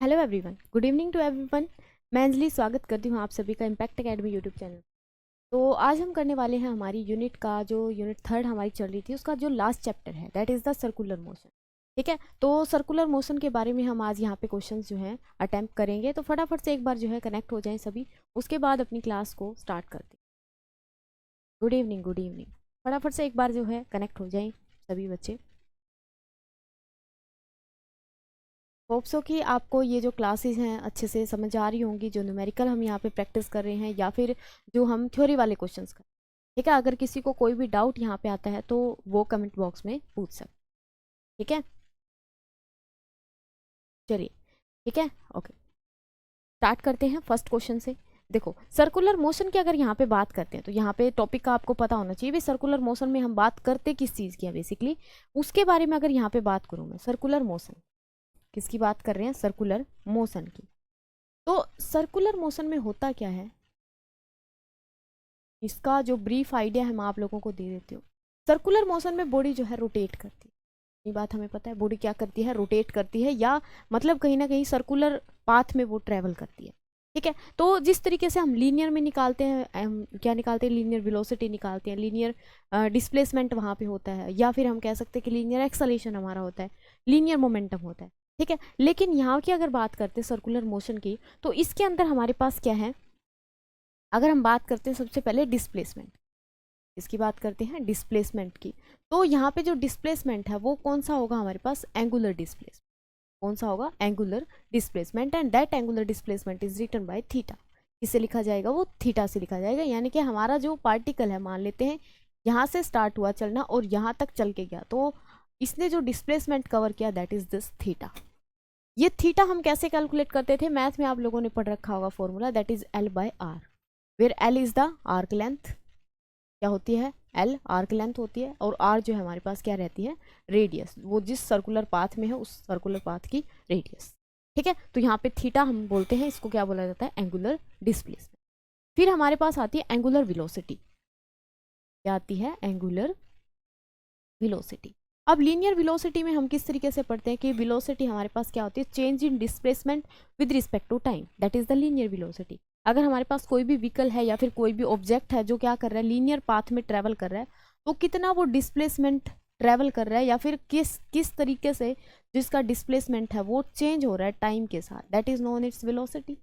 Hello everyone, good evening to everyone. मैं अंजलि स्वागत करती हूँ आप सभी का इम्पैक्ट एकेडमी यूट्यूब चैनल। तो आज हम करने वाले हैं हमारी यूनिट का जो यूनिट थर्ड हमारी चल रही थी उसका जो लास्ट चैप्टर है that is the circular motion. ठीक है, तो सर्कुलर मोशन के बारे में हम आज यहाँ पे क्वेश्चंस जो हैं अटेम्प्ट करेंगे। तो फटाफट से एक बार जो है कनेक्ट हो जाएं सभी, उसके बाद अपनी क्लास को स्टार्ट करते हैं। Good evening, good evening. फटाफट से एक बार जो है कनेक्ट हो जाएं सभी बच्चे। होप सो कि आपको ये जो क्लासेस हैं अच्छे से समझ आ रही होंगी, जो न्यूमेरिकल हम यहाँ पे प्रैक्टिस कर रहे हैं या फिर जो हम थ्योरी वाले क्वेश्चंस कर। ठीक है, अगर किसी को कोई भी डाउट यहाँ पे आता है तो वो कमेंट बॉक्स में पूछ सकते। ठीक है, चलिए ठीक है, ओके स्टार्ट करते हैं फर्स्ट क्वेश्चन से। देखो, सर्कुलर मोशन की अगर यहाँ पे बात करते हैं तो यहाँ पे टॉपिक का आपको पता होना चाहिए भी सर्कुलर मोशन में हम बात करते किस चीज़ की है बेसिकली, उसके बारे में अगर यहाँ पे बात करूँ मैं। सर्कुलर मोशन किसकी बात कर रहे हैं? सर्कुलर मोशन की। तो सर्कुलर मोशन में होता क्या है, इसका जो ब्रीफ आइडिया है मैं आप लोगों को दे देती हूँ। सर्कुलर मोशन में बॉडी जो है रोटेट करती है। ये बात हमें पता है, बॉडी क्या करती है? रोटेट करती है, या मतलब कहीं ना कहीं सर्कुलर पाथ में वो ट्रेवल करती है। ठीक है, तो जिस तरीके से हम लीनियर में निकालते हैं, हम क्या निकालते हैं? लीनियर वेलोसिटी निकालते हैं, लीनियर डिस्प्लेसमेंट वहाँ पे होता है, या फिर हम कह सकते हैं कि लीनियर एक्सेलेरेशन हमारा होता है, लीनियर मोमेंटम होता है। ठीक है, लेकिन यहाँ की अगर बात करते हैं सर्कुलर मोशन की, तो इसके अंदर हमारे पास क्या है? अगर हम बात करते हैं सबसे पहले डिस्प्लेसमेंट, इसकी बात करते हैं डिस्प्लेसमेंट की। तो यहाँ पे जो डिस्प्लेसमेंट है वो कौन सा होगा हमारे पास? Angular displacement. कौन सा होगा? Angular displacement. And that angular displacement is written by theta. किससे लिखा जाएगा? वो थीटा से लिखा जाएगा। यानी कि हमारा जो पार्टिकल है, मान लेते हैं यहाँ से स्टार्ट हुआ चलना और यहाँ तक चल के गया, तो इसने जो डिस्प्लेसमेंट कवर किया दैट इज दिस थीटा। ये थीटा हम कैसे कैलकुलेट करते थे? मैथ में आप लोगों ने पढ़ रखा होगा formula, that is L by R, where L is the arc length. क्या होती है? एल आर्क लेंथ होती है, और आर जो है हमारे पास क्या रहती है? रेडियस। वो जिस सर्कुलर पाथ में है उस सर्कुलर पाथ की रेडियस। ठीक है, तो यहाँ पे थीटा हम बोलते हैं, इसको क्या बोला जाता है? Angular displacement. फिर हमारे पास आती है एंगुलर वेलोसिटी। क्या आती है? Angular velocity. अब लीनियर वेलोसिटी में हम किस तरीके से पढ़ते हैं कि वेलोसिटी हमारे पास क्या होती है? Change in displacement with respect to time, that is the linear velocity. अगर हमारे पास कोई भी व्हीकल है या फिर कोई भी ऑब्जेक्ट है जो क्या कर रहा है? लीनियर पाथ में ट्रेवल कर रहा है, तो कितना वो डिस्प्लेसमेंट ट्रेवल कर रहा है, या फिर किस किस तरीके से जिसका डिस्प्लेसमेंट है वो चेंज हो रहा है टाइम के साथ, that is known its velocity.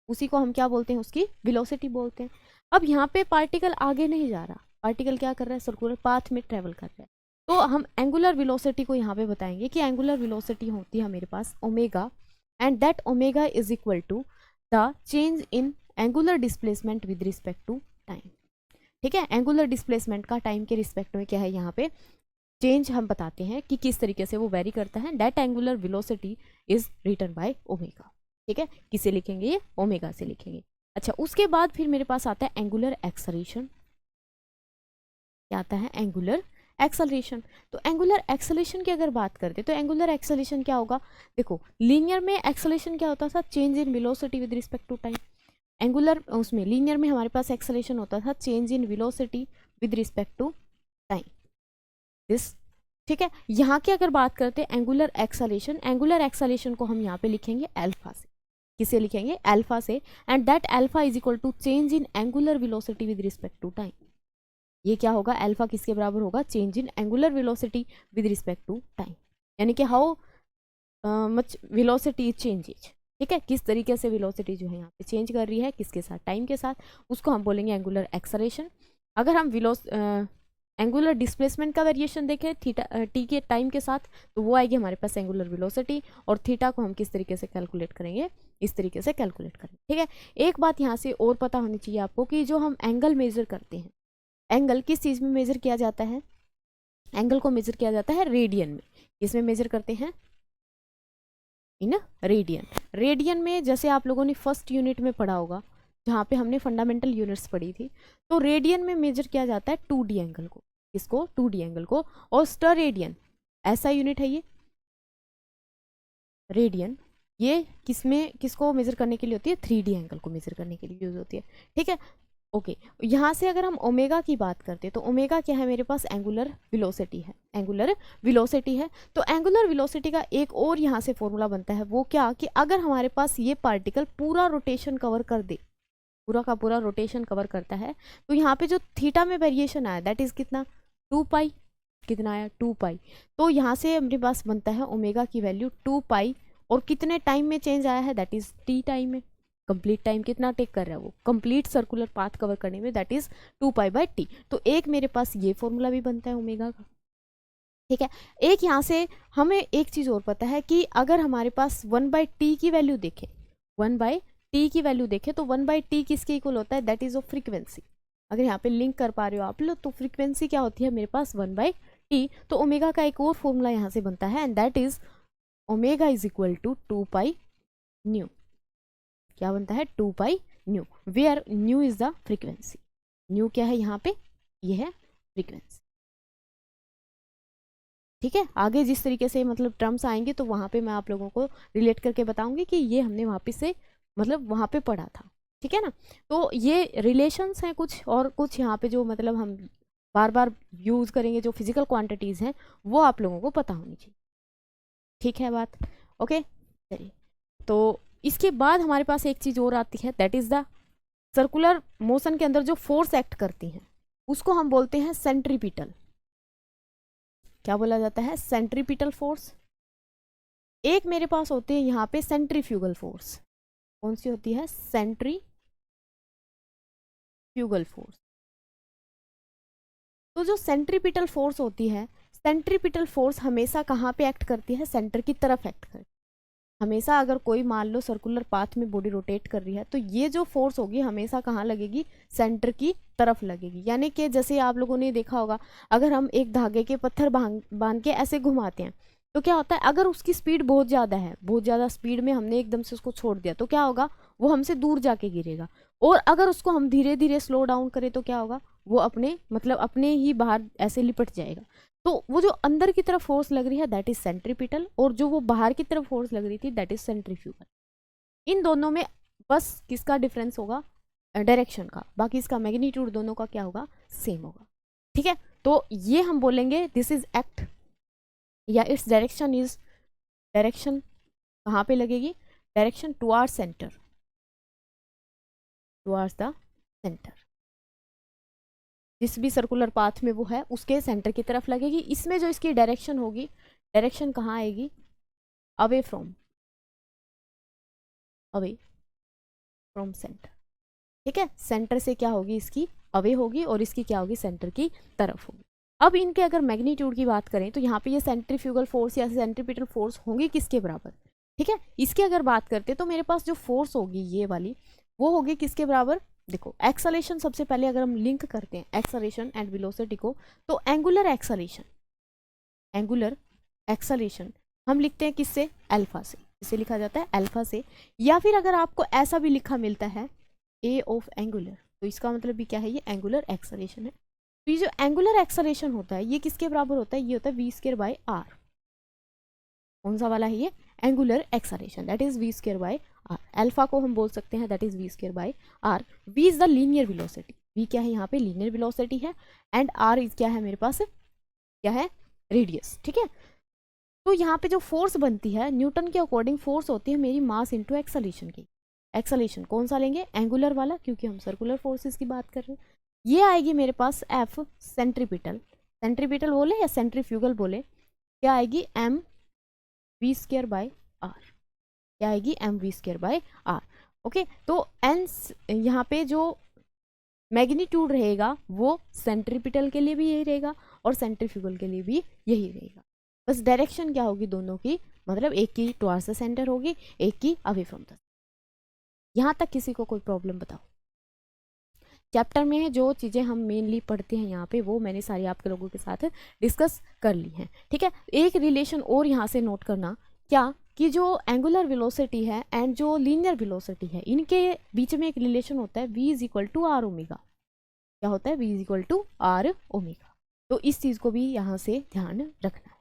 उसी को हम क्या बोलते हैं? उसकी वेलोसिटी बोलते हैं। अब यहाँ पे पार्टिकल आगे नहीं जा रहा, पार्टिकल क्या कर रहा है? सर्कुलर पाथ में ट्रेवल कर रहा है। तो हम एंगुलर वेलोसिटी को यहाँ पे बताएंगे कि एंगुलर वेलोसिटी होती है मेरे पास omega, and that omega is equal to the change in angular displacement with respect to time. ठीक है, एंगुलर डिस्प्लेसमेंट का टाइम के रिस्पेक्ट में क्या है? यहाँ पे चेंज हम बताते हैं कि किस तरीके से वो वेरी करता है। That angular velocity is written by omega. ठीक है, किसे लिखेंगे? ये ओमेगा से लिखेंगे। अच्छा, उसके बाद फिर मेरे पास आता है एंगुलर एक्सलेरेशन। क्या आता है? Angular acceleration. तो एंगुलर एक्सलेरेशन की अगर बात करते तो एंगुलर एक्सलेरेशन क्या होगा? देखो, लीनियर में एक्सलेरेशन क्या होता था? Change in velocity with respect to time. Angular उसमें लीनियर में हमारे पास एक्सलेरेशन होता था change in velocity with respect to time, this. ठीक है, यहाँ की अगर बात करते हैं एंगुलर एक्सलेरेशन, एंगुलर एक्सलेरेशन को हम यहाँ पे लिखेंगे अल्फा से। किसे लिखेंगे? अल्फा से। And that alpha is equal to change in angular velocity with respect to time. ये क्या होगा? अल्फा किसके बराबर होगा? Change in angular velocity with respect to time, यानी कि हाउ मच वेलोसिटी चेंजेज। ठीक है, किस तरीके से वेलोसिटी जो है यहाँ पे चेंज कर रही है, किसके साथ? टाइम के साथ, उसको हम बोलेंगे एंगुलर एक्सलेरेशन। अगर हम एंगुलर डिस्प्लेसमेंट का वेरिएशन देखें थीटा टी के टाइम के साथ, तो वो आएगी हमारे पास एंगुलर वेलोसिटी। और थीटा को हम किस तरीके से कैलकुलेट करेंगे? इस तरीके से कैलकुलेट करेंगे। ठीक है, एक बात यहाँ से और पता होनी चाहिए आपको कि जो हम एंगल मेजर करते हैं, एंगल किस चीज़ में मेजर किया जाता है? एंगल को मेजर किया जाता है रेडियन में। इसमें मेजर करते हैं इन रेडियन। रेडियन में जैसे आप लोगों ने फर्स्ट यूनिट में पढ़ा होगा, जहाँ पे हमने फंडामेंटल यूनिट्स पढ़ी थी, तो रेडियन में मेजर किया जाता है 2D एंगल को। इसको 2D एंगल को। और स्टर रेडियन ऐसा यूनिट है ये रेडियन, ये किसमें किसको मेजर करने के लिए होती है? 3D एंगल को मेजर करने के लिए यूज होती है। ठीक है, ओके यहाँ से अगर हम ओमेगा की बात करते हैं तो ओमेगा क्या है मेरे पास, एंगुलर वेलोसिटी है, एंगुलर वेलोसिटी है। तो एंगुलर वेलोसिटी का एक और यहाँ से फॉर्मूला बनता है, वो क्या कि अगर हमारे पास ये पार्टिकल पूरा रोटेशन कवर कर दे, पूरा का पूरा रोटेशन कवर करता है, तो यहाँ पे जो थीटा में वेरिएशन आया दैट इज कितना, 2 पाई, कितना आया 2 पाई। तो यहाँ से अपने पास बनता है ओमेगा की वैल्यू 2 पाई, और कितने टाइम में चेंज आया है, दैट इज टी टाइम में। कंप्लीट टाइम कितना टेक कर रहा है वो कंप्लीट सर्कुलर पाथ कवर करने में, दैट इज 2 पाई/टी। तो एक मेरे पास ये फॉर्मूला भी बनता है ओमेगा का, ठीक है। एक यहाँ से हमें एक चीज़ और पता है कि अगर हमारे पास 1/t की वैल्यू देखें, 1/t की वैल्यू देखें तो 1/t किसके इक्वल होता है, दैट इज ऑफ फ्रीक्वेंसी। अगर यहाँ पे लिंक कर पा रहे हो आप लोग, तो फ्रीक्वेंसी क्या होती है मेरे पास 1/t। तो ओमेगा का एक और फॉर्मूला यहाँ से बनता है, and that is omega is equal to 2 pi nu. क्या बनता है, 2 pi nu, where nu is the frequency. Nu क्या है यहाँ पे, ये है फ्रीक्वेंसी, ठीक है। आगे जिस तरीके से मतलब टर्म्स आएंगे तो वहाँ पे मैं आप लोगों को रिलेट करके बताऊंगी कि ये हमने वापस से मतलब वहाँ पे पढ़ा था, ठीक है ना। तो ये रिलेशंस हैं कुछ, और कुछ यहाँ पे जो मतलब हम बार बार यूज़ करेंगे, जो फिजिकल क्वांटिटीज़ हैं वो आप लोगों को पता होनी चाहिए, ठीक है बात, ओके। चलिए, तो इसके बाद हमारे पास एक चीज़ और आती है, that is the circular motion के अंदर जो फोर्स एक्ट करती हैं उसको हम बोलते हैं सेंट्रीपिटल। क्या बोला जाता है, सेंट्रीपिटल फोर्स। एक मेरे पास होती है यहाँ पे सेंट्रीफ्यूगल फोर्स। कौन सी होती है, सेंट्रीफ्यूगल फोर्स। तो जो सेंट्रीपिटल फोर्स होती है, सेंट्रीपिटल फोर्स हमेशा कहाँ पे एक्ट करती है, सेंटर की तरफ एक्ट करती है। हमेशा अगर कोई मान लो सर्कुलर पाथ में बॉडी रोटेट कर रही है तो ये जो फोर्स होगी हमेशा कहाँ लगेगी, सेंटर की तरफ लगेगी। यानी कि जैसे आप लोगों ने देखा होगा, अगर हम एक धागे के पत्थर बांध के ऐसे घुमाते हैं तो क्या होता है, अगर उसकी स्पीड बहुत ज़्यादा है, बहुत ज़्यादा स्पीड में हमने एकदम से उसको छोड़ दिया तो क्या होगा, वो हमसे दूर जाके गिरेगा। और अगर उसको हम धीरे धीरे स्लो डाउन करें तो क्या होगा, वो अपने मतलब अपने ही बाहर ऐसे लिपट जाएगा। तो वो जो अंदर की तरफ फोर्स लग रही है दैट इज सेंट्रीपिटल, और जो वो बाहर की तरफ फोर्स लग रही थी दैट इज सेंट्रीफ्यूगल। इन दोनों में बस किसका डिफरेंस होगा, डायरेक्शन का, बाकी इसका मैग्नीट्यूड दोनों का क्या होगा, सेम होगा, ठीक है। तो ये हम बोलेंगे दिस इज एक्ट, या इट्स डायरेक्शन इज, डायरेक्शन कहाँ पे लगेगी, direction towards centre, towards the centre. जिस भी सर्कुलर पाथ में वो है उसके सेंटर की तरफ लगेगी। इसमें जो इसकी डायरेक्शन होगी, डायरेक्शन कहाँ आएगी, away from, away from centre, ठीक है। सेंटर से क्या होगी, इसकी अवे होगी, और इसकी क्या होगी, सेंटर की तरफ होगी। अब इनके अगर मैग्नीट्यूड की बात करें तो यहाँ पे ये सेंट्रीफ्यूगल फोर्स या सेंट्रीपिटल फोर्स होंगी किसके बराबर, ठीक है। इसकी अगर बात करते तो मेरे पास जो फोर्स होगी ये वाली, वो होगी किसके बराबर, देखो एक्सेलेरेशन सबसे पहले अगर हम लिंक करते हैं एक्सेलेरेशन एंड वेलोसिटी को, तो एंगुलर एक्सेलेरेशन, एंगुलर एक्सेलेरेशन हम लिखते हैं किससे, अल्फा से। इसे लिखा जाता है अल्फा से, या फिर अगर आपको ऐसा भी लिखा मिलता है ए ऑफ एंगुलर, तो इसका मतलब भी क्या है, ये एंगुलर एक्सेलेरेशन है। तो ये जो एंगुलर एक्सेलेरेशन होता है ये किसके बराबर होता है, ये होता है v²/r। कौन सा वाला है ये, angular acceleration, that is v²/r। Alpha को हम बोल सकते हैं that is v²/r। v is the linear velocity, v क्या है यहाँ पे, लीनियर वेलोसिटी है, एंड r इज क्या है मेरे पास, क्या है, रेडियस, ठीक है। तो यहाँ पे जो फोर्स बनती है न्यूटन के अकॉर्डिंग फोर्स होती है मेरी मास इंटू एक्सेलेरेशन की। एक्सेलेरेशन कौन सा लेंगे, एंगुलर वाला, क्योंकि हम सर्कुलर फोर्सेस की बात कर रहे हैं। ये आएगी मेरे पास एफ सेंट्रीपिटल, सेंट्रीपिटल बोले या सेंट्रीफ्यूगल बोले, क्या आएगी mv²/r, क्या आएगी mv²/r, ओके। तो एन यहाँ पे जो मैग्नीट्यूड रहेगा वो सेंट्रीपिटल के लिए भी यही रहेगा और सेंट्रीफ्यूगल के लिए भी यही रहेगा। बस डायरेक्शन क्या होगी दोनों की, मतलब एक की टुवार्ड्स द सेंटर होगी, एक की अवे फ्रॉम द। यहाँ तक किसी को कोई प्रॉब्लम बताओ। चैप्टर में जो चीज़ें हम मेनली पढ़ते हैं यहाँ पे वो मैंने सारी आपके लोगों के साथ डिस्कस कर ली हैं, ठीक है। एक रिलेशन और यहाँ से नोट करना, क्या कि जो एंगुलर वेलोसिटी है एंड जो लीनियर वेलोसिटी है इनके बीच में एक रिलेशन होता है v is equal to R omega. क्या होता है, v is equal to R omega. तो इस चीज़ को भी यहाँ से ध्यान रखना है,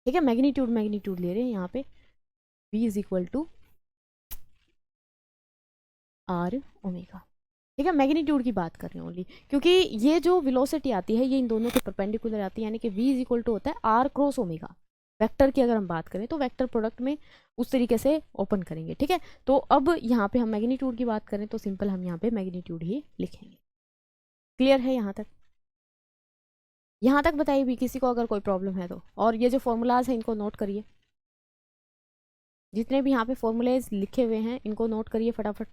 ठीक है। मैग्नीट्यूड मैग्नीट्यूड ले रहे हैं यहाँ पे, v is equal to R omega. ठीक है, मैग्नीट्यूड की बात कर रहे हैं ओनली, क्योंकि ये जो वेलोसिटी आती है ये इन दोनों के परपेंडिकुलर आती है, यानी कि v इज इक्वल टू होता है r क्रॉस ओमेगा। वेक्टर की अगर हम बात करें तो वेक्टर प्रोडक्ट में उस तरीके से ओपन करेंगे। ठीक है, तो अब यहाँ पे हम मैग्नीट्यूड की बात करें तो सिंपल हम यहाँ पे मैग्नीट्यूड ही लिखेंगे। क्लियर है यहाँ तक? यहाँ तक बताइए भी किसी को अगर कोई प्रॉब्लम है तो। और ये जो फॉर्मूलाज हैं इनको नोट करिए, जितने भी यहाँ पे फॉर्मूलेज लिखे हुए हैं इनको नोट करिए फटाफट।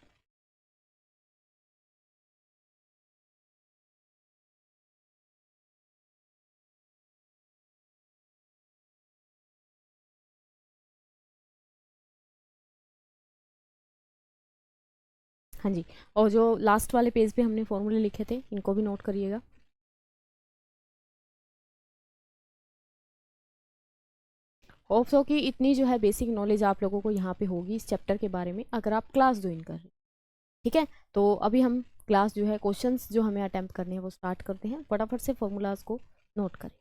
हाँ जी, और जो लास्ट वाले पेज पे हमने फॉर्मूले लिखे थे इनको भी नोट करिएगा। होप सो कि इतनी जो है बेसिक नॉलेज आप लोगों को यहाँ पे होगी इस चैप्टर के बारे में, अगर आप क्लास ज्वाइन कर रहे हैं। ठीक है, तो अभी हम क्लास जो है क्वेश्चंस जो हमें अटेम्प्ट करने हैं वो स्टार्ट करते हैं। फटाफट से फॉर्मूलाज को नोट करें।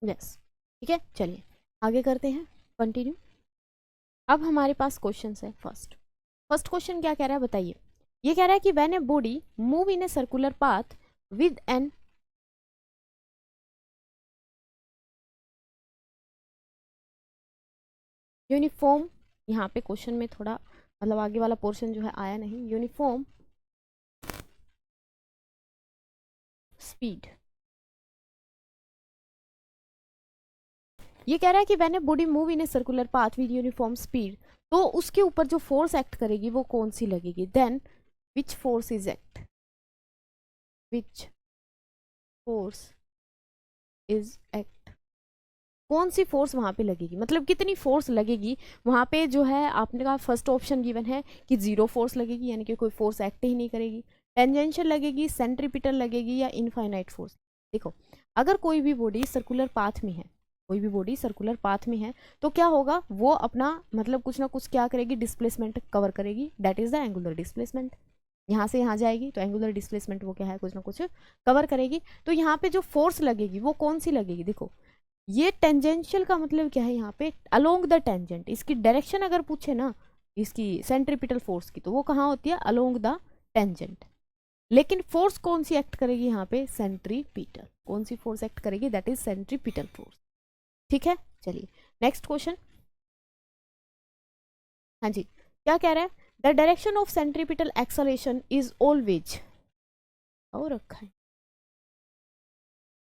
यस, ठीक है, चलिए आगे करते हैं, कंटिन्यू। अब हमारे पास क्वेश्चन है। फर्स्ट क्वेश्चन क्या कह रहा है बताइए। ये कह रहा है कि when a body move in a circular path with an uniform, यहाँ पे क्वेश्चन में थोड़ा मतलब आगे वाला पोर्शन जो है आया नहीं, यूनिफॉर्म स्पीड। ये कह रहा है कि when a body move in a circular path with uniform speed, तो उसके ऊपर जो फोर्स एक्ट करेगी वो कौन सी लगेगी। Then which force is act, which force is act, कौन सी फोर्स वहां पे लगेगी, मतलब कितनी फोर्स लगेगी वहां पे। जो है आपने कहा फर्स्ट ऑप्शन गिवन है कि जीरो फोर्स लगेगी, यानी कि कोई फोर्स एक्ट ही नहीं करेगी। टेंजेंशियल लगेगी, सेंट्रीपिटल लगेगी, या इनफाइनाइट फोर्स। देखो, अगर कोई भी बॉडी सर्कुलर पाथ में है, कोई भी बॉडी सर्कुलर पाथ में है, तो क्या होगा, वो अपना मतलब कुछ ना कुछ क्या करेगी, डिस्प्लेसमेंट कवर करेगी। That is the angular displacement. यहाँ से यहाँ जाएगी तो एंगुलर डिस्प्लेसमेंट वो क्या है, कुछ ना कुछ कवर करेगी। तो यहाँ पे जो फोर्स लगेगी वो कौन सी लगेगी। देखो, ये टेंजेंशियल का मतलब क्या है, यहाँ पे अलोंग द टेंजेंट। इसकी डायरेक्शन अगर पूछे ना इसकी सेंट्रीपिटल फोर्स की, तो वो कहाँ होती है, अलोंग द टेंजेंट। लेकिन फोर्स कौन सी एक्ट करेगी यहाँ पे, सेंट्रीपिटल। कौन सी फोर्स एक्ट करेगी, दैट इज सेंट्रीपिटल फोर्स। ठीक है, चलिए नेक्स्ट क्वेश्चन। हाँ जी, क्या कह रहा है, the direction of centripetal acceleration is always, और रखा है।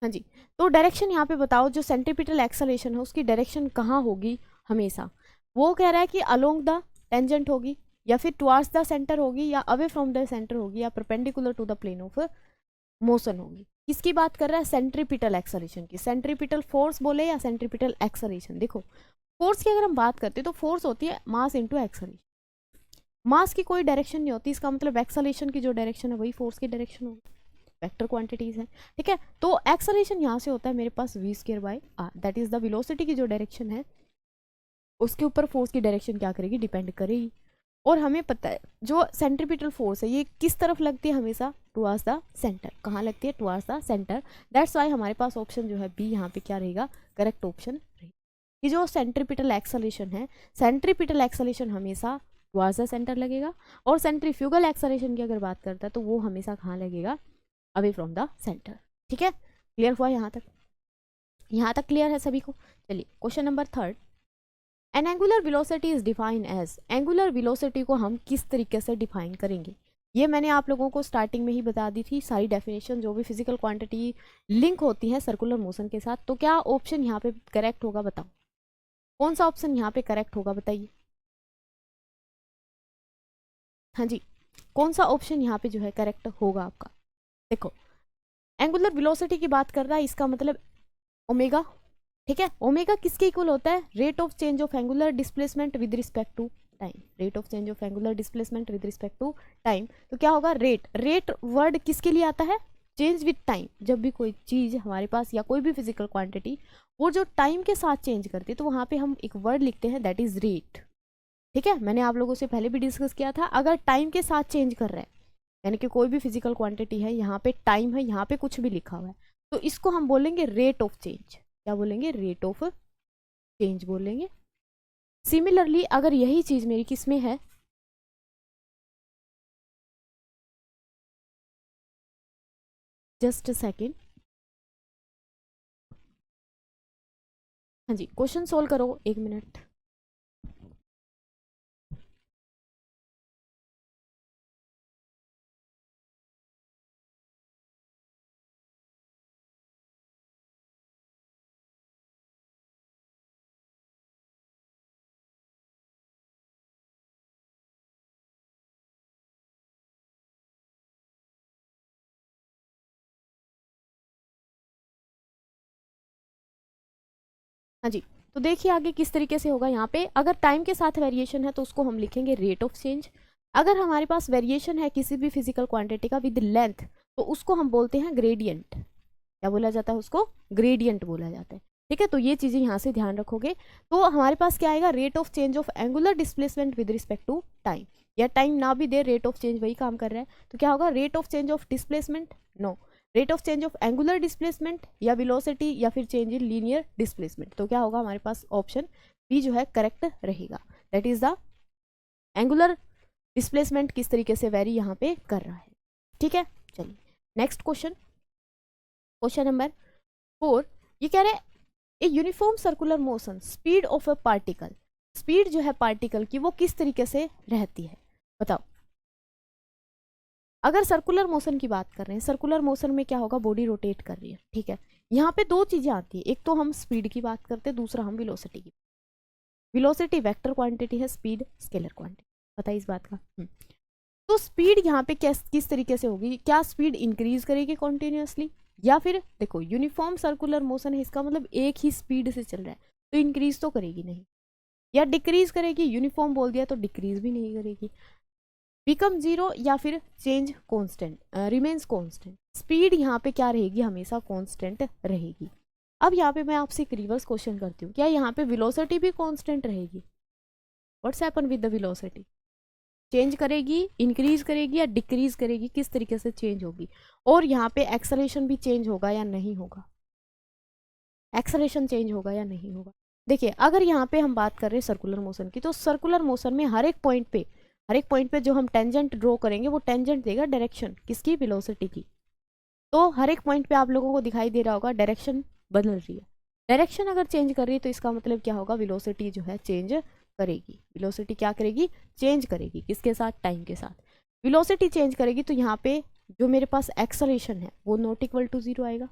हाँ जी, तो डायरेक्शन यहाँ पे बताओ, जो सेंट्रीपिटल एक्सलेशन है उसकी डायरेक्शन कहाँ होगी हमेशा। वो कह रहा है कि अलोंग द टेंजेंट होगी, या फिर टुवार्ड्स द सेंटर होगी, या अवे फ्रॉम द सेंटर होगी, या perpendicular to the plane of motion होगी। किसकी बात कर रहा है, सेंट्रीपिटल एक्सलेशन की। सेंट्रीपिटल फोर्स बोले या सेंट्रीपिटल एक्सलेशन। देखो, फोर्स की अगर हम बात करते हैं तो फोर्स होती है मास इंटू एक्सलेशन। मास की कोई डायरेक्शन नहीं होती, इसका मतलब एक्सलेशन की जो डायरेक्शन है वही फोर्स की डायरेक्शन होगी। वेक्टर क्वांटिटीज है, ठीक है। तो एक्सलेशन यहाँ से होता है मेरे पास v square by r, that is the velocity की जो डायरेक्शन है उसके ऊपर फोर्स की डायरेक्शन क्या करेगी, डिपेंड करेगी। और हमें पता है जो सेंट्रीपिटल फोर्स है ये किस तरफ लगती है, हमेशा टुवर्ड्स द सेंटर। कहाँ लगती है, towards the centre. That's why हमारे पास ऑप्शन जो है बी यहाँ पे क्या रहेगा, करेक्ट ऑप्शन रहेगा। कि जो सेंट्रीपिटल एक्सलेशन है, सेंट्रीपिटल एक्सलेशन हमेशा टुवर्ड्स द सेंटर लगेगा, और सेंट्रीफ्यूगल एक्सलेशन की अगर बात करता है तो वो हमेशा कहाँ लगेगा, अवे फ्रॉम द सेंटर। ठीक है, क्लियर हुआ यहाँ तक, यहाँ तक क्लियर है सभी को। चलिए question number third, an angular velocity is define as, angular velocity को हम किस तरीके से डिफाइन करेंगे। ये मैंने आप लोगों को स्टार्टिंग में ही बता दी थी सारी डेफिनेशन, जो भी फिजिकल क्वांटिटी लिंक होती है सर्कुलर मोशन के साथ। तो क्या ऑप्शन यहाँ पे करेक्ट होगा, बताओ कौन सा ऑप्शन यहाँ पे करेक्ट होगा, बताइए। हाँ जी, कौन सा ऑप्शन यहाँ पे जो है करेक्ट होगा आपका? देखो, एंगुलर वेलोसिटी की बात कर रहा है, इसका मतलब ओमेगा, ठीक है। ओमेगा किसके इक्वल होता है? Rate of change of angular displacement with respect to time. Rate of change of angular displacement with respect to time, तो क्या होगा? रेट। रेट वर्ड किसके लिए आता है? Change with time. जब भी कोई चीज हमारे पास या कोई भी फिजिकल क्वांटिटी वो जो टाइम के साथ चेंज करती है, तो वहां पे हम एक वर्ड लिखते हैं, दैट इज रेट। ठीक है, मैंने आप लोगों से पहले भी डिस्कस किया था, अगर टाइम के साथ चेंज कर रहा है, यानी कि कोई भी फिजिकल क्वांटिटी है, यहाँ पे टाइम है, यहाँ पे कुछ भी लिखा हुआ है, तो इसको हम बोलेंगे रेट ऑफ चेंज। क्या बोलेंगे? रेट ऑफ चेंज बोलेंगे। सिमिलरली अगर यही चीज मेरी किस में है, जस्ट सेकेंड, हाँ जी, क्वेश्चन सोल्व करो, 1 मिनट। हाँ जी, तो देखिए आगे किस तरीके से होगा। यहाँ पे अगर टाइम के साथ वेरिएशन है तो उसको हम लिखेंगे रेट ऑफ चेंज। अगर हमारे पास वेरिएशन है किसी भी फिजिकल क्वांटिटी का विद लेंथ, तो उसको हम बोलते हैं ग्रेडियंट। क्या बोला जाता है? उसको ग्रेडियंट बोला जाता है। ठीक है, तो ये चीजें यहाँ से ध्यान रखोगे। तो हमारे पास क्या आएगा? Rate of change of angular displacement with respect to time, या टाइम ना भी दे, रेट ऑफ चेंज वही काम कर रहा है, तो क्या होगा? Rate of change of displacement, no, rate of change of angular displacement या वेलोसिटी या फिर चेंज इन लीनियर डिस्प्लेसमेंट। तो क्या होगा? हमारे पास ऑप्शन बी जो है करेक्ट रहेगा, that is the angular displacement किस तरीके से वेरी यहाँ पे कर रहा है। ठीक है, चलिए नेक्स्ट क्वेश्चन, क्वेश्चन नंबर 4। ये कह रहे हैं a uniform circular motion speed of a particle, speed जो है पार्टिकल की वो किस तरीके से रहती है, बताओ। अगर सर्कुलर मोशन की बात कर रहे हैं, सर्कुलर मोशन में क्या होगा? बॉडी रोटेट कर रही है, ठीक है। यहाँ पे दो चीजें आती है, एक तो हम स्पीड की बात करते हैं, दूसरा हम वेलोसिटी की। वेलोसिटी वेक्टर क्वांटिटी है, स्पीड स्केलर क्वांटिटी, पता है इस बात का। तो स्पीड यहाँ पे किस तरीके से होगी? क्या स्पीड इंक्रीज करेगी कॉन्टिन्यूसली, या फिर देखो यूनिफॉर्म सर्कुलर मोशन है, इसका मतलब एक ही स्पीड से चल रहा है, तो इंक्रीज तो करेगी नहीं, या डिक्रीज करेगी? यूनिफॉर्म बोल दिया तो डिक्रीज भी नहीं करेगी। बिकम जीरो या फिर change constant, remains constant. Speed यहाँ पे क्या रहेगी? हमेशा कॉन्स्टेंट रहेगी। अब यहाँ पे मैं आपसे एक रिवर्स क्वेश्चन करती हूँ, क्या यहाँ पे वेलोसिटी भी कॉन्स्टेंट रहेगी? What's happen with the velocity? Change करेगी, इंक्रीज करेगी या डिक्रीज करेगी? किस तरीके से चेंज होगी? और यहाँ पे एक्सेलरेशन भी चेंज होगा या नहीं होगा? एक्सेलरेशन चेंज होगा या नहीं होगा? देखिए अगर यहाँ पे हम बात कर रहे हैं सर्कुलर मोशन की, तो सर्कुलर मोशन में हर एक पॉइंट पे जो हम टेंजेंट ड्रॉ करेंगे वो टेंजेंट देगा डायरेक्शन किसकी? वेलोसिटी की। तो हर एक पॉइंट पे आप लोगों को दिखाई दे रहा होगा डायरेक्शन बदल रही है। डायरेक्शन अगर चेंज कर रही है तो इसका मतलब क्या होगा? वेलोसिटी जो है चेंज करेगी। वेलोसिटी क्या करेगी? चेंज करेगी। किसके साथ? टाइम के साथ। वेलोसिटी चेंज करेगी तो यहाँ पे जो मेरे पास एक्सेलरेशन है वो नॉट इक्वल टू जीरो आएगा।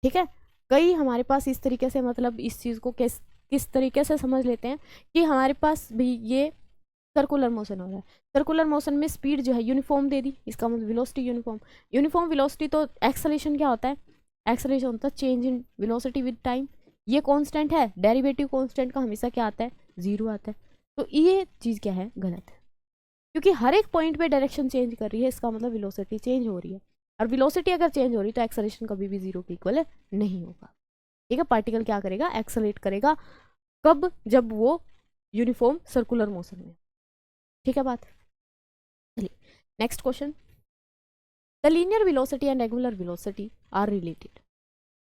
ठीक है, कई हमारे पास इस तरीके से, मतलब इस चीज़ को किस तरीके से समझ लेते हैं कि हमारे पास भी ये सर्कुलर मोशन हो रहा है, सर्कुलर मोशन में स्पीड जो है यूनिफॉर्म दे दी, इसका मतलब वेलोसिटी यूनिफॉर्म। यूनिफॉर्म वेलोसिटी तो एक्सेलरेशन क्या होता है? एक्सेलरेशन होता है change in velocity with time. ये कांस्टेंट है, डेरिवेटिव कांस्टेंट का हमेशा क्या आता है? जीरो आता है। तो ये चीज़ क्या है? गलत है, क्योंकि हर एक पॉइंट पे डायरेक्शन चेंज कर रही है, इसका मतलब वेलोसिटी चेंज हो रही है, और वेलोसिटी अगर चेंज हो रही है तो एक्सेलरेशन कभी भी जीरो के इक्वल नहीं होगा। ठीक है, पार्टिकल क्या करेगा? एक्सेलरेट करेगा। कब? जब वो यूनिफॉर्म सर्कुलर मोशन में। ठीक है बात, चलिए next question. The linear velocity and angular velocity are related.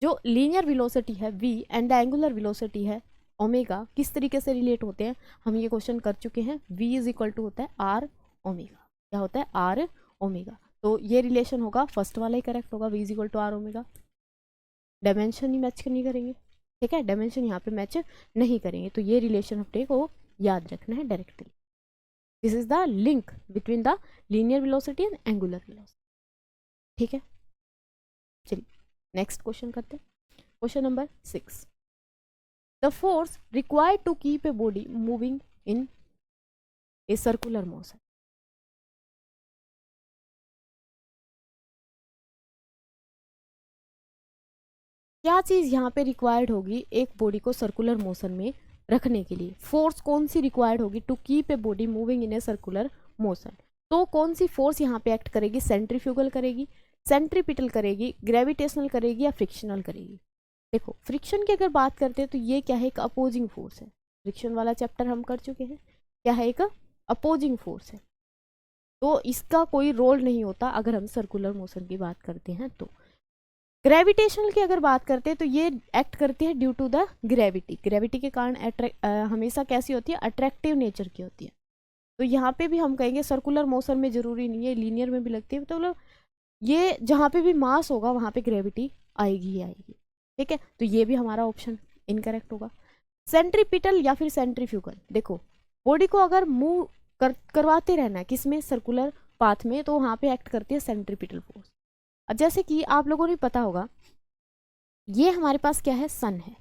जो लीनियर वेलोसिटी है v and the angular velocity है ओमेगा, किस तरीके से रिलेट होते हैं? हम ये क्वेश्चन कर चुके हैं। v इज इक्वल टू होता है आर ओमेगा। क्या होता है? R omega. तो ये रिलेशन होगा, फर्स्ट वाला ही करेक्ट होगा, v is equal to R omega. Dimension ही मैच नहीं करेंगे, ठीक है, डायमेंशन यहाँ पे मैच नहीं करेंगे, तो ये रिलेशन अपने को याद रखना है directly. This is the link between the linear velocity and angular velocity. ठीक है, चलिए नेक्स्ट क्वेश्चन करते हैं। Question number 6। The force required to keep a body moving in a circular motion. क्या चीज़ यहाँ पे रिक्वायर्ड होगी एक बॉडी को सर्कुलर मोशन में रखने के लिए? फोर्स कौन सी रिक्वायर्ड होगी to keep a body moving in a circular motion? तो कौन सी फोर्स यहाँ पे एक्ट करेगी? सेंट्रीफ्यूगल करेगी, सेंट्रीपिटल करेगी, ग्रेविटेशनल करेगी या फ्रिक्शनल करेगी? देखो फ्रिक्शन की अगर बात करते हैं तो ये क्या है? एक अपोजिंग फोर्स है। फ्रिक्शन वाला चैप्टर हम कर चुके हैं। क्या है? एक अपोजिंग फोर्स है, तो इसका कोई रोल नहीं होता अगर हम सर्कुलर मोशन की बात करते हैं तो। ग्रेविटेशनल की अगर बात करते हैं तो ये एक्ट करती है due to the gravity. Gravity के कारण हमेशा कैसी होती है? अट्रैक्टिव नेचर की होती है। तो यहाँ पे भी हम कहेंगे सर्कुलर मोशन में जरूरी नहीं है, लीनियर में भी लगती है, तो मतलब ये जहाँ पे भी मास होगा वहाँ पे ग्रेविटी आएगी ही आएगी। ठीक है, तो ये भी हमारा ऑप्शन इनकरेक्ट होगा। सेंट्रीपिटल या फिर सेंट्रीफ्यूगल, देखो बॉडी को अगर मूव करवाते रहना है किसमें? सर्कुलर पाथ में, तो वहाँ पे एक्ट करती है सेंट्रीपिटल फोर्स। अब जैसे कि आप लोगों ने पता होगा ये हमारे पास क्या है? सन है।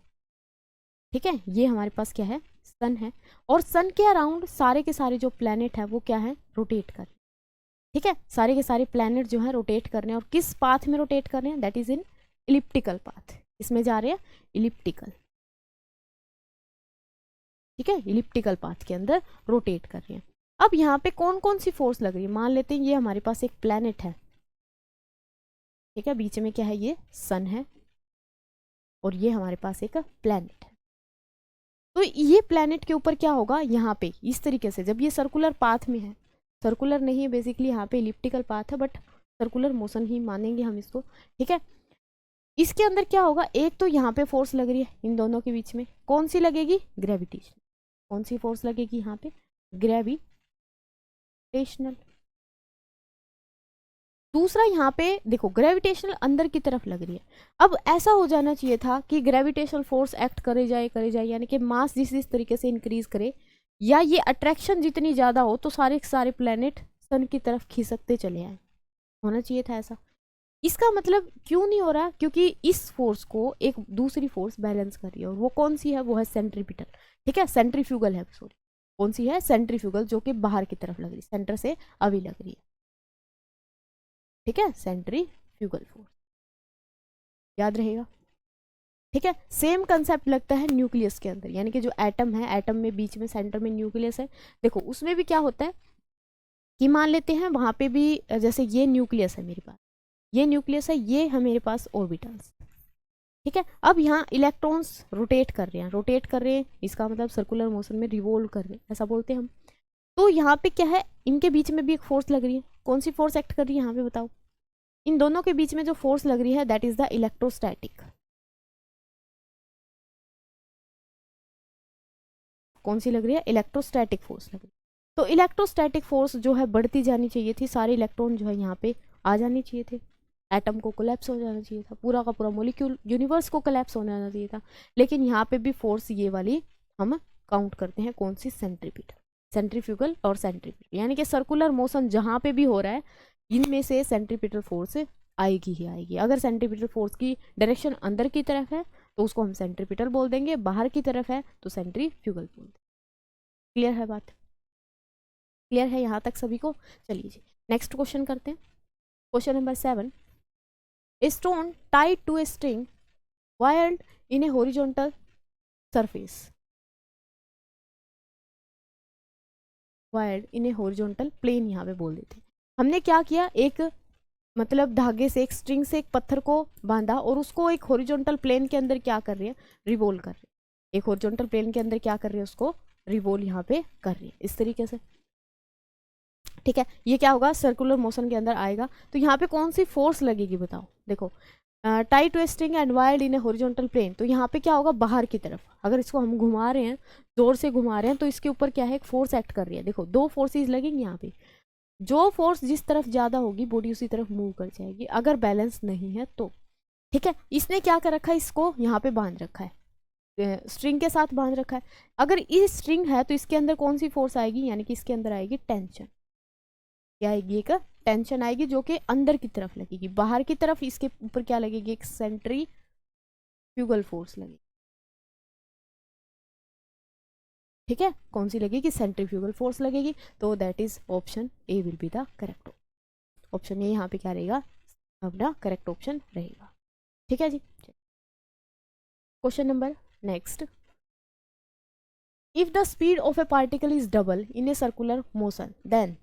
ठीक है, ये हमारे पास क्या है? सन है, और सन के अराउंड सारे के सारे जो प्लैनेट है वो क्या है? रोटेट कर। ठीक है, सारे के सारे प्लैनेट जो है रोटेट कर रहे हैं, और किस पाथ में रोटेट कर रहे हैं? That is in elliptical path. इसमें जा रहे हैं इलिप्टिकल। ठीक है, इलिप्टिकल पाथ के अंदर रोटेट कर रहे हैं। अब यहाँ पे कौन कौन सी फोर्स लग रही है? मान लेते हैं ये हमारे पास एक प्लैनेट है। ठीक है, बीच में क्या है? ये सन है, और ये हमारे पास एक प्लैनेट है। तो ये प्लैनेट के ऊपर क्या होगा? यहाँ पे इस तरीके से, जब ये सर्कुलर पाथ में है, सर्कुलर नहीं है बेसिकली, यहाँ पे इलिप्टिकल पाथ है, बट सर्कुलर मोशन ही मानेंगे हम इसको। ठीक है, इसके अंदर क्या होगा? एक तो यहाँ पे फोर्स लग रही है इन दोनों के बीच में, कौन सी लगेगी? ग्रेविटेशन। कौन सी फोर्स लगेगी यहाँ पे? ग्रेविटेशनल। दूसरा यहाँ पे देखो ग्रेविटेशनल अंदर की तरफ लग रही है। अब ऐसा हो जाना चाहिए था कि ग्रेविटेशनल फोर्स एक्ट करे जाए, यानी कि मास जिस तरीके से इंक्रीज करे, या ये अट्रैक्शन जितनी ज़्यादा हो तो सारे सारे प्लैनेट सन की तरफ खिसकते चले आए। होना चाहिए था ऐसा। इसका मतलब क्यों नहीं हो रहा? क्योंकि इस फोर्स को एक दूसरी फोर्स बैलेंस कर रही है, और वो कौन सी है? वो है सेंट्रीपिटल। ठीक है, सेंट्रीफ्यूगल है, सॉरी कौन सी है? सेंट्रीफ्यूगल, जो कि बाहर की तरफ लग रही है, सेंटर से अभी लग रही है। ठीक है, सेंट्रीफ्यूगल फोर्स याद रहेगा। ठीक है, सेम कंसेप्ट लगता है न्यूक्लियस के अंदर, यानी कि जो एटम है, एटम में बीच में सेंटर में न्यूक्लियस है। देखो उसमें भी क्या होता है कि मान लेते हैं वहां पे भी, जैसे ये न्यूक्लियस है मेरे पास, ये न्यूक्लियस है, ये है मेरे पास ऑर्बिटल्स। ठीक है, अब यहाँ इलेक्ट्रॉन्स रोटेट कर रहे हैं, इसका मतलब सर्कुलर मोशन में रिवोल्व कर रहे हैं, ऐसा बोलते हैं हम। तो यहाँ पे क्या है? इनके बीच में भी एक फोर्स लग रही है। कौन सी फोर्स एक्ट कर रही है यहाँ पे बताओ? इन दोनों के बीच में जो फोर्स लग रही है दैट इज द इलेक्ट्रोस्टैटिक। कौन सी लग रही है? इलेक्ट्रोस्टैटिक फोर्स लग रही है। तो इलेक्ट्रोस्टैटिक फोर्स जो है बढ़ती जानी चाहिए थी, सारे इलेक्ट्रॉन जो है यहाँ पे आ जाने चाहिए थे, एटम को कोलैप्स हो जाना चाहिए था, पूरा का पूरा मॉलिक्यूल यूनिवर्स को कोलैप्स होने आना चाहिए था। लेकिन यहाँ पे भी फोर्स ये वाली हम काउंट करते हैं, कौन सी? सेंट्रीपिटल, सेंट्रीफ्यूगल और सेंट्रीपिटल, यानी कि सर्कुलर मोशन जहाँ पे भी हो रहा है इनमें से सेंट्रीपिटल फोर्स आएगी ही आएगी। अगर सेंट्रीपिटल फोर्स की डायरेक्शन अंदर की तरफ है तो उसको हम सेंट्रीपिटल बोल देंगे, बाहर की तरफ है तो सेंट्रीफ्यूगल बोल देंगे। क्लियर है बात? क्लियर है यहाँ तक सभी को? चलिए जी नेक्स्ट क्वेश्चन करते हैं। Question number 7, a stone tied to a string wired in a horizontal surface, wired in a horizontal plane यहाँ पे बोल देते हैं। हमने क्या किया? एक मतलब धागे से, एक स्ट्रिंग से एक पत्थर को बांधा, और उसको एक हॉरिजॉन्टल प्लेन के अंदर क्या कर रही है? रिवोल्व कर रही है। एक हॉरिजॉन्टल प्लेन के अंदर क्या कर रही है? उसको रिवोल्व यहाँ पे कर रही है इस तरीके से। ठीक है, ये क्या होगा? सर्कुलर मोशन के अंदर आएगा। तो यहाँ पे कौन सी फोर्स लगेगी बताओ? देखो tie to string and whirled in a horizontal plane, तो यहाँ पे क्या होगा? बाहर की तरफ अगर इसको हम घुमा रहे हैं, जोर से घुमा रहे हैं, तो इसके ऊपर क्या है? एक फोर्स एक्ट कर रही है। देखो दो फोर्सेज लगेंगी यहाँ पे, जो फोर्स जिस तरफ ज्यादा होगी बॉडी उसी तरफ मूव कर जाएगी, अगर बैलेंस नहीं है तो। ठीक है, इसने क्या कर रखा है? इसको यहाँ पे बांध रखा है, स्ट्रिंग के साथ बांध रखा है। अगर ये स्ट्रिंग है तो इसके अंदर कौन सी फोर्स आएगी? यानी कि इसके अंदर आएगी टेंशन। क्या आएगी? एक टेंशन आएगी, जो कि अंदर की तरफ लगेगी। बाहर की तरफ इसके ऊपर क्या लगेगी? एक सेंट्रीफ्यूगल फोर्स लगेगी। ठीक है, कौन सी लगेगी? सेंट्रीफ्यूगल फोर्स लगेगी। तो that is option A will be the correct. Option A यहाँ पे क्या रहेगा? अपना करेक्ट ऑप्शन रहेगा। ठीक है जी। Question number next, if the speed of a particle is double in a circular motion then,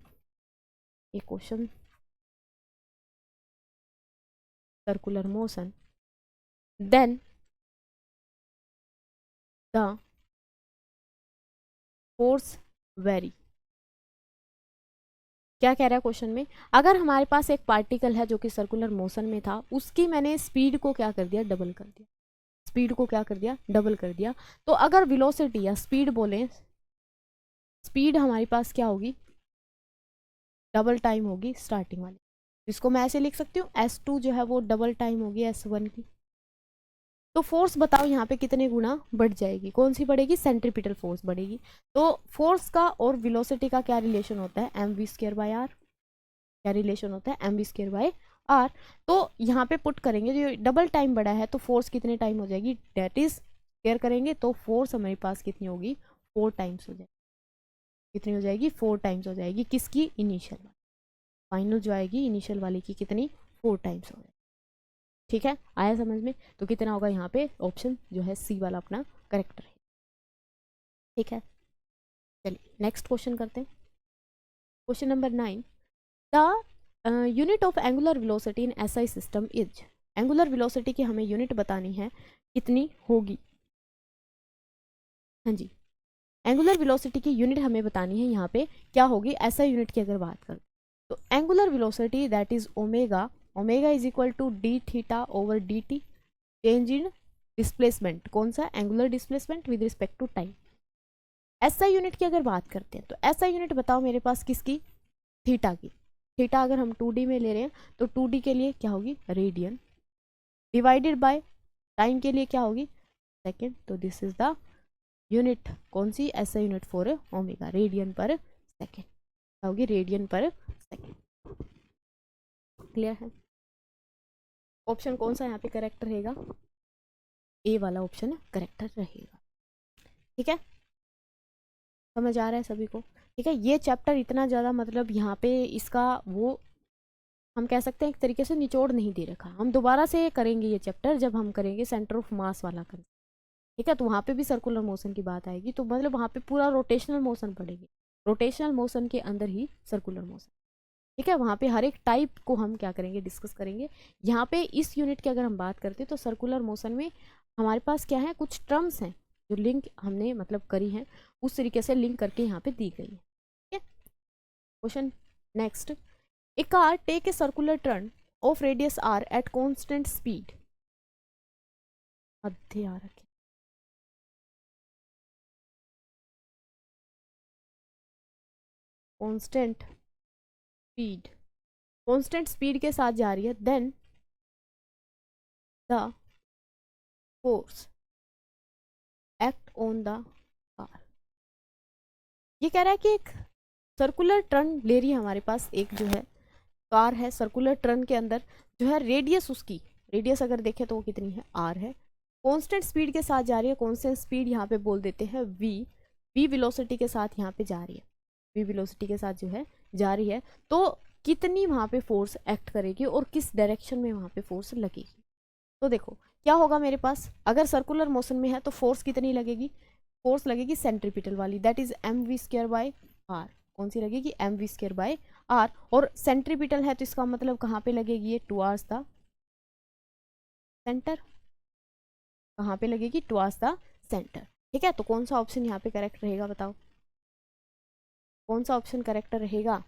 a question circular motion, then the force very. क्या कह रहा है क्वेश्चन में, अगर हमारे पास एक पार्टिकल है जो कि सर्कुलर मोशन में था, उसकी मैंने स्पीड को क्या कर दिया, डबल कर दिया, स्पीड को क्या कर दिया, डबल कर दिया, तो अगर वेलोसिटी या स्पीड बोले, स्पीड हमारे पास क्या होगी, डबल टाइम होगी स्टार्टिंग वाली, इसको मैं ऐसे लिख सकती हूँ S2 जो है वो डबल टाइम होगी S1 की। तो फोर्स बताओ यहाँ पे कितने गुना बढ़ जाएगी, कौन सी बढ़ेगी, सेंट्रीपिटल फोर्स बढ़ेगी। तो फोर्स का और वेलोसिटी का क्या रिलेशन होता है, mv²/r, क्या रिलेशन होता है, mv²/r। तो यहाँ पे पुट करेंगे, जो डबल टाइम बढ़ा है तो फोर्स कितने टाइम हो जाएगी, डेट इज स्क्वायर करेंगे तो फोर्स हमारे पास कितनी होगी, 4 टाइम्स हो जाएगी, कितनी हो जाएगी, 4 टाइम्स हो जाएगी, किसकी, इनिशियल वाली, फाइनल जो आएगी इनिशियल वाली की कितनी, 4 टाइम्स हो जाएगी। ठीक है, आया समझ में, तो कितना होगा यहाँ पे, ऑप्शन जो है सी वाला अपना करेक्ट है। ठीक है, चलिए नेक्स्ट क्वेश्चन करते हैं। Question number 9, the unit of angular velocity in SI system is, angular velocity की हमें यूनिट बतानी है, कितनी होगी। हाँ जी, एंगुलर वेलोसिटी की यूनिट हमें बतानी है यहाँ पे क्या होगी, ऐसा यूनिट की अगर बात करें तो angular velocity that is omega, omega is equal to D theta over D T, change in displacement, कौन सा, angular displacement with respect to time. SI unit की अगर बात करते हैं तो एसआई यूनिट बताओ मेरे पास किसकी, थीटा की। थीटा अगर हम 2D में ले रहे हैं तो 2D के लिए क्या होगी, रेडियन, डिवाइडेड बाय टाइम के लिए क्या होगी, सेकेंड। तो दिस इज द यूनिट, कौन सी, SI unit for omega, radian per second, क्या होगी, रेडियन पर सेकेंड। क्लियर है, ऑप्शन कौन सा यहाँ पे करेक्ट रहेगा, ए वाला ऑप्शन करेक्ट रहेगा। ठीक है, समझ आ रहा है सभी को। ठीक है, ये चैप्टर इतना ज़्यादा मतलब यहाँ पे इसका वो हम कह सकते हैं एक तरीके से निचोड़ नहीं दे रखा, हम दोबारा से करेंगे ये चैप्टर जब हम करेंगे सेंटर ऑफ मास वाला करेंगे। ठीक है, तो वहाँ पे भी सर्कुलर मोशन की बात आएगी, तो मतलब वहाँ पे पूरा रोटेशनल मोशन पड़ेगी, रोटेशनल मोशन के अंदर ही सर्कुलर मोशन। ठीक है, वहाँ पे हर एक टाइप को हम क्या करेंगे, डिस्कस करेंगे। यहाँ पे इस यूनिट की अगर हम बात करते हैं तो सर्कुलर मोशन में हमारे पास क्या है, कुछ टर्म्स हैं जो लिंक हमने मतलब करी हैं, उस तरीके से लिंक करके यहाँ पे दी गई है। ठीक है, question next, a car take a circular turn of radius r at constant speed, अध्य आ रखे, कांस्टेंट स्पीड, कांस्टेंट स्पीड के साथ जा रही है, then the force act on the car. ये कह रहा है कि एक सर्कुलर टर्न ले रही है हमारे पास, एक जो है कार है, सर्कुलर टर्न के अंदर जो है रेडियस, उसकी रेडियस अगर देखें तो वो कितनी है, r है, कांस्टेंट स्पीड के साथ जा रही है, कांस्टेंट स्पीड यहाँ पे बोल देते हैं v, v वेलोसिटी के साथ यहाँ पे जा रही है, v वेलोसिटी के साथ जो है जा रही है, तो कितनी वहाँ पे फोर्स एक्ट करेगी और किस डायरेक्शन में वहाँ पे फोर्स लगेगी। तो देखो क्या होगा मेरे पास, अगर सर्कुलर मोशन में है तो फोर्स कितनी लगेगी, फोर्स लगेगी सेंट्रीपिटल वाली, दैट इज mv²/r, कौन सी लगेगी, mv²/r, और सेंट्रीपिटल है तो इसका मतलब कहाँ पे लगेगी, ये टुवार्ड्स द सेंटर, कहाँ पे लगेगी, टुवार्ड्स द सेंटर। ठीक है, तो कौन सा ऑप्शन यहाँ पे करेक्ट रहेगा, बताओ कौन सा ऑप्शन करेक्ट रहेगा।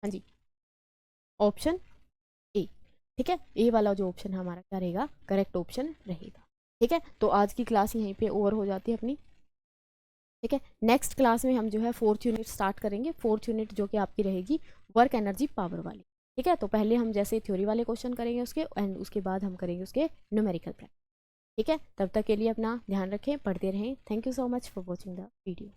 हाँ जी, ऑप्शन ए। ठीक है, ए वाला जो ऑप्शन है हमारा क्या रहेगा, करेक्ट ऑप्शन रहेगा। ठीक है, तो आज की क्लास यहीं पे ओवर हो जाती है अपनी। ठीक है, नेक्स्ट क्लास में हम जो है 4th यूनिट स्टार्ट करेंगे, 4th यूनिट जो कि आपकी रहेगी वर्क एनर्जी पावर वाली। ठीक है, तो पहले हम जैसे थ्योरी वाले क्वेश्चन करेंगे उसके, एंड उसके बाद हम करेंगे उसके न्यूमेरिकल प्रैक्टिस। ठीक है, तब तक के लिए अपना ध्यान रखें, पढ़ते रहें। Thank you so much for watching the video.